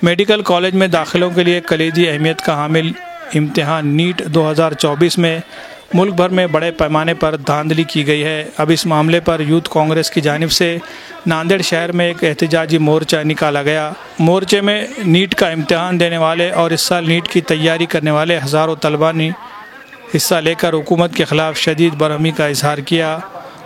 Medical college में दाखिलों के लिए कलीदी अहमियत का हामिल इम्तिहान नीट 2024 में मुल्क भर में बड़े पैमाने पर धांधली की गई है। अब इस मामले पर यूथ कांग्रेस की जानिब से नांदेड़ शहर में एक एहतजाजी मोर्चा निकाला गया। मोर्चे में नीट का इम्तिहान देने वाले और इस साल नीट की तैयारी करने वाले हज़ारों तलबा ने हिस्सा लेकर हुकूमत के ख़िलाफ़ शदीद बरहमी का इजहार किया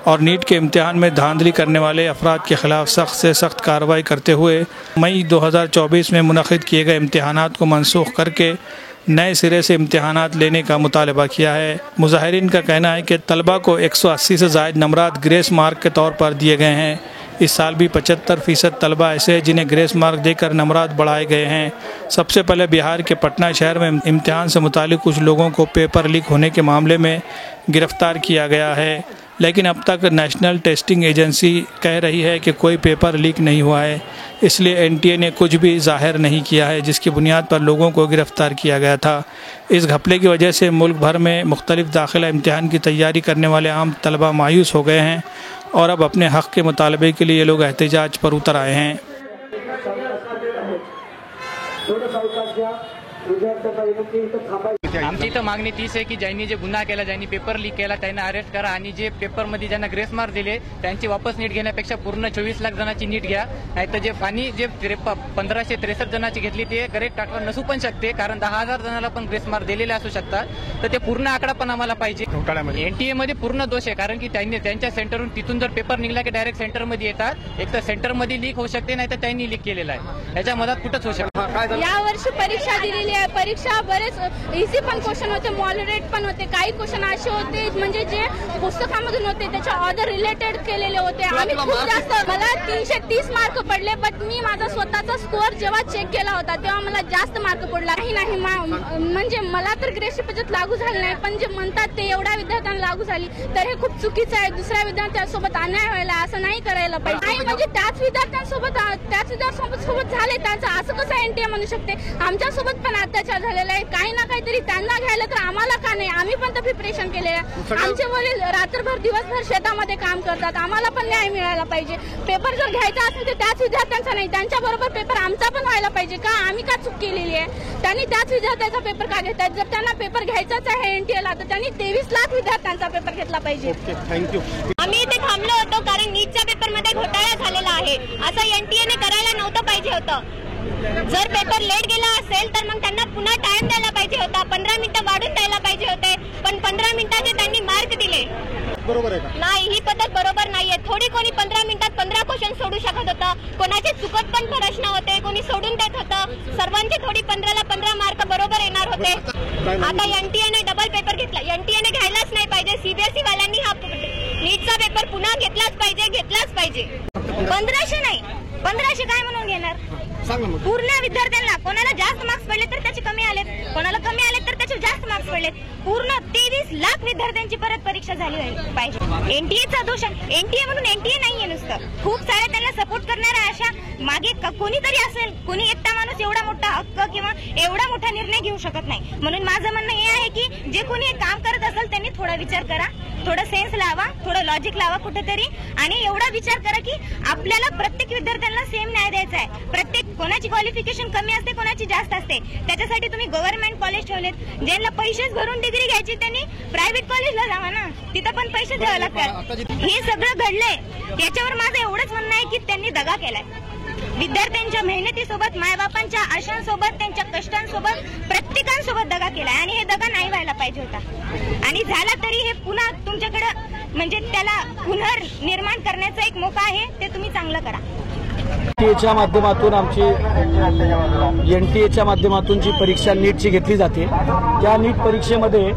और नीट के इम्तिहान में धांधली करने वाले अफराद के ख़िलाफ़ सख्त से सख्त कार्रवाई करते हुए मई 2024 में मुनक़िद किए गए इम्तिहानात को मनसूख करके नए सिरे से इम्तिहानात लेने का मुतालबा किया है। मुज़ाहिरीन का कहना है कि तलबा को 180 से ज़ायद नंबरात ग्रेस मार्क के तौर पर दिए गए हैं। इस साल भी 75% तलबा ऐसे हैं जिन्हें ग्रेस मार्क देकर नंबरात बढ़ाए गए हैं। सबसे पहले बिहार के पटना शहर में इम्तिहान से मुतालिक कुछ लोगों को पेपर लीक होने के मामले में गिरफ्तार किया गया है, लेकिन अब तक नेशनल टेस्टिंग एजेंसी कह रही है कि कोई पेपर लीक नहीं हुआ है, इसलिए एनटीए ने कुछ भी जाहिर नहीं किया है जिसकी बुनियाद पर लोगों को गिरफ्तार किया गया था। इस घपले की वजह से मुल्क भर में मुख्तलिफ दाखिला इम्तिहान की तैयारी करने वाले आम तलबा मायूस हो गए हैं और अब अपने हक़ के मुतालबे के लिए ये लोग एहतजाज पर उतर आए हैं। आमची इथं मागणी तीच आहे की ज्यांनी जे गुन्हा केला, ज्यांनी पेपर लीक केला त्यांना अरेस्ट करा आणि जे पेपरमध्ये ज्यांना ग्रेस मार्क दिले त्यांची वापस नीट घेण्यापेक्षा पूर्ण 24 लाख जणांची नीट घ्या। नाहीतर जे आणि जे 1563 जणांची घेतली ते करेक्ट आकडा नसू पण शकते, कारण 10,000 जणांना पण ग्रेस मार्क दिलेले असू शकतात। तर ते पूर्ण आकडा पण आम्हाला पाहिजे। एनटीए मध्ये पूर्ण दोष आहे, कारण की त्यांनी त्यांच्या सेंटरवरून तिथून जर पेपर निघला की डायरेक्ट सेंटरमध्ये येतात। एक तर सेंटरमध्ये लीक होऊ शकते, नाही तर त्यांनी लीक केलेला आहे, याच्या मधात कुठंच होऊ शकतं। यावर्षी परीक्षा दिलेली आहे, परीक्षा बरेच इझी पण क्वेश्चन होते, मॉडरेट पण होते, काही क्वेश्चन असे होते म्हणजे जे पुस्तकामधून होते त्याच्या ऑदर रिलेटेड केलेले होते। आम्ही खूप जास्त, मला 330 मार्क पडले, बट मी माझा स्वतःचा स्कोअर जेव्हा चेक केला होता तेव्हा मला जास्त मार्क पडला नाही। म्हणजे मला तर ग्रेस पद्धत लागू झाली नाही, पण जे म्हणतात ते एवढ्या विद्यार्थ्यांना लागू झाली तर हे खूप चुकीचं आहे। दुसऱ्या विद्यार्थ्यांसोबत अन्याय व्हायला असं नाही करायला पाहिजे। नाही म्हणजे त्याच विद्यार्थ्यांसोबत झाले त्यांचं असं कसं एनटीए म्हणू शकते। आमच्यासोबत पण अत्याचार झालेला आहे, काही ना काहीतरी त्यांना घ्यायला तर आम्हाला का नाही? आम्ही पण तर प्रिपरेशन केले आहे। आमचे वडील रात्रभर दिवसभर शेतामध्ये काम करतात, आम्हाला पण न्याय मिळाला पाहिजे। पेपर जर घ्यायचा असेल तर त्याच विद्यार्थ्यांचा नाही, त्यांच्या बरोबर पेपर आमचा पण व्हायला पाहिजे का? आम्ही का चूक केलेली आहे? त्यांनी त्याच विद्यार्थ्यांचा पेपर का घेतात? जर त्यांना पेपर घ्यायचाच आहे एनटीएला तर त्यांनी 23 लाख विद्यार्थ्यांचा पेपर घेतला पाहिजे। थँक्यू। आम्ही इथे थांबलो होतो कारण नीटच्या पेपरमध्ये घोटाळा झालेला आहे, असं एनटीएने करायला नव्हतं पाहिजे होतं। जर पेपर लेट गेला असेल तर मग त्यांना पुन्हा टाइम द्यायला पाहिजे होता, 15 मिनिटं वाढून द्यायला पाहिजे होते, पण 15 मिनिटाचे त्यांनी मार्क दिले। बरोबर आहे का? नाही, ही पद्धत बरोबर नाहीये। थोडी कोणी 15 मिनिटात 15 क्वेश्चन सोडू शकत होतं, कोणाचे चुकत पण प्रश्न होते, कोणी सोडून देत होतं, सर्वांचे थोडी 15ला 15 मार्क बरोबर येणार होते। आता एनटीएने डबल पेपर घेतला, एनटीएने घ्यायलाच नाही पाहिजे। सीबीएसई वाल्यांनी हा नीटचा पेपर पुन्हा घेतलाच पाहिजे। 1500 नाही, 1500 काय म्हणून घेणार? पूर्ण विद्यार्थ्यांना कोणाला जास्त मार्क्स पडले तर त्याचे कमी आलेत, कोणाला कमी आलेत तर त्याचे जास्त मार्क्स पडलेत। पूर्ण 23 लाख विद्यार्थ्यांची परत परीक्षा झाली पाहिजे। एनटीएचा दोष, एनटीए म्हणून एनटीए नाहीये नुसतं, खूप सारे त्यांना सपोर्ट करणाऱ्या अशा मागे कोणीतरी असेल। कोणी एकटा माणूस एवढा मोठा हक्क किंवा एवढा मोठा निर्णय घेऊ शकत नाही। म्हणून माझं म्हणणं हे आहे की जे कोणी काम करत असेल त्यांनी थोडा विचार करा, थोडं सेन्स लावा, थोडं लॉजिक लावा कुठेतरी, आणि एवढा विचार करा की आपल्याला प्रत्येक विद्यार्थ्यांना सेम न्याय द्यायचा आहे। प्रत्येक कोणाची क्वालिफिकेशन कमी असते, कोणाची जास्त असते, त्याच्यासाठी तुम्ही गव्हर्नमेंट कॉलेज ठेवलेत। ज्यांना पैसेच भरून डिग्री घ्यायची त्यांनी प्रायव्हेट कॉलेजला जावा ना, तिथं पण पैसे द्यावे लागतात। हे सगळं घडलंय, त्याच्यावर माझं एवढंच म्हणणं आहे की त्यांनी दगा केलाय। विद्यार्थ्यांच्या मेहनतीसोबत, मायबापांच्या आशांसोबत, त्यांच्या कष्टांसोबत, प्रत्येकांसोबत दगा केलाय आणि हे दगा नाही व्हायला पाहिजे होता। आणि झाला तरी हे पुन्हा तुमच्याकडे म्हणजे त्याला पुनर्निर्माण करण्याचा एक मौका आहे, ते तुम्ही चांगलं करा। एनटीएच्या माध्यमातून एनटीएच्या माध्यमातून जी परीक्षा नीटची घेतली जाते, त्या नीट परीक्षेमध्ये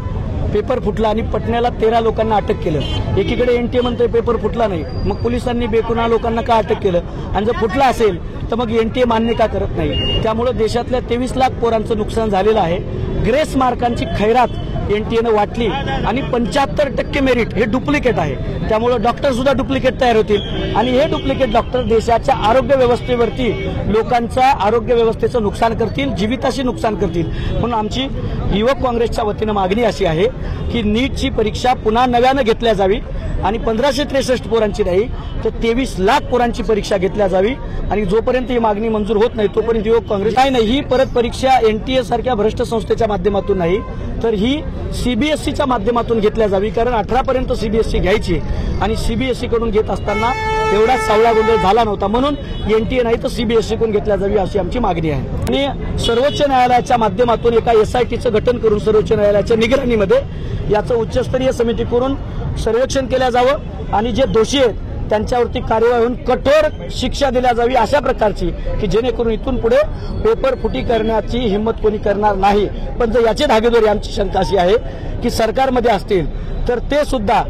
पेपर फुटला आणि पटण्याला 13 लोकांना अटक केलं। एकीकडे एनटीए म्हणतोय पेपर फुटला नाही, मग पोलिसांनी बेगुन्हा लोकांना का अटक केलं? आणि जर फुटला असेल तर मग एनटीए मान्य का करत नाही? त्यामुळे देशातल्या 23 लाख पोरांचं नुकसान झालेलं आहे। ग्रेस मार्कांची खैरात एनटीएनं वाटली आणि 75% मेरिट हे डुप्लिकेट आहे. त्यामुळं डॉक्टर सुद्धा डुप्लिकेट तयार होतील आणि हे डुप्लिकेट डॉक्टर देशाच्या आरोग्य व्यवस्थेवरती लोकांचा आरोग्य व्यवस्थेचं नुकसान करतील, जीविताशी नुकसान करतील. म्हणून आमची युवक काँग्रेसच्या वतीनं मागणी अशी आहे की नीटची परीक्षा पुन्हा नव्यानं घेतल्या जावी आणि 1563 पोरांची नाही तर 23 लाख पोरांची परीक्षा घेतल्या जावी. आणि जोपर्यंत ही मागणी मंजूर होत नाही तोपर्यंत युवक काँग्रेस नाही ही परत परीक्षा एनटीए सारख्या भ्रष्ट संस्थेच्या माध्यमातून नाही तर ही सीबीएसईच्या माध्यमातून घेतल्या जावी. कारण 18 पर्यंत सीबीएसई घ्यायची आणि सीबीएसई कडून घेत असताना एवढा सावळा गोंधळ झाला नव्हता. म्हणून एनटीए नाही तर सीबीएसई कडून घेतल्या जावी अशी आमची मागणी आहे. आणि सर्वोच्च न्यायालयाच्या माध्यमातून एका एसआयटीचं गठन करून सर्वोच्च न्यायालयाच्या निगराणीमध्ये याचं उच्चस्तरीय समिती करून सर्वेक्षण केलं जावं आणि जे दोषी आहेत त्यांच्यावरती कार्यवाही होऊन कठोर शिक्षा दिल्या जावी अशा प्रकारची की जेणेकरून इथून पुढे पेपर फुटी करण्याची हिंमत कोणी करणार नाही. पण जर याची धागेदोरी आमची शंका अशी आहे की सरकारमध्ये असतील तर ते सुद्धा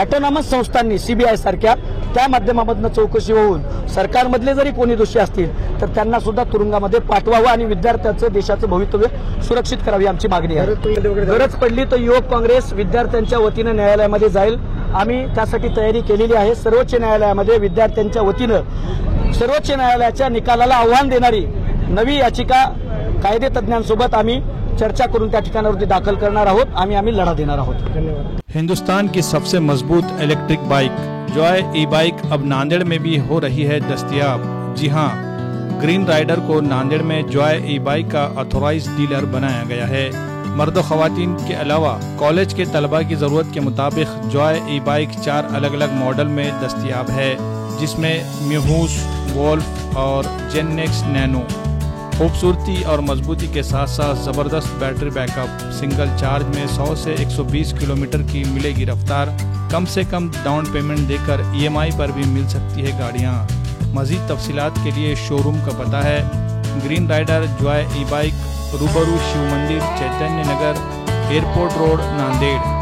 ऑटोनॉमस संस्थांनी सीबीआय सारख्या त्या माध्यमामधून चौकशी होऊन सरकारमधले जरी कोणी दोषी असतील तर त्यांना सुद्धा तुरुंगामध्ये पाठवावं आणि विद्यार्थ्यांचं देशाचं भवितव्य सुरक्षित करावी आमची मागणी आहे. गरज पडली तर युवक काँग्रेस विद्यार्थ्यांच्या वतीनं न्यायालयामध्ये जाईल. आम्ही त्यासाठी तयारी केलेली आहे. सर्वोच्च न्यायालयामध्ये विद्यार्थ्यांच्या वतीनं सर्वोच्च न्यायालयाच्या निकालाला आव्हान देणारी नवी याचिका कायदेतज्ञांसोबत आम्ही चर्चा करून त्या ठिकाणावरती दाखल करणार आहोत. आम्ही लढा देणार आहोत. धन्यवाद. हिंदुस्तान की सबसे मजबूत electric bike Joy e bike अब नांदेड़ में भी हो रही है दस्तयाब. जी हां, ग्रीन राइडर को नांदेड़ में जॉय ई बाइक का ऑथोराइज्ड डीलर बनाया गया है. मर्द ख़वातीन के अलावा कॉलेज के तलबा की ज़रूरत के मुताबिक जॉय ई बाइक 4 अलग अलग मॉडल में दस्तयाब है, जिसमें म्यूहूस, वोल्फ और जेननेक्स नैनो. खूबसूरती और मजबूती के साथ साथ ज़बरदस्त बैटरी बैकअप, सिंगल चार्ज में 100 से 120 किलोमीटर की मिलेगी रफ्तार. कम से कम डाउन पेमेंट देकर EMI पर भी मिल सकती है गाड़ियाँ. मज़ीद तफसीलात के लिए शोरूम का पता है green rider joy e bike, रूबरू शिव मंदिर, चैतन्य नगर, एयरपोर्ट रोड, नांदेड़.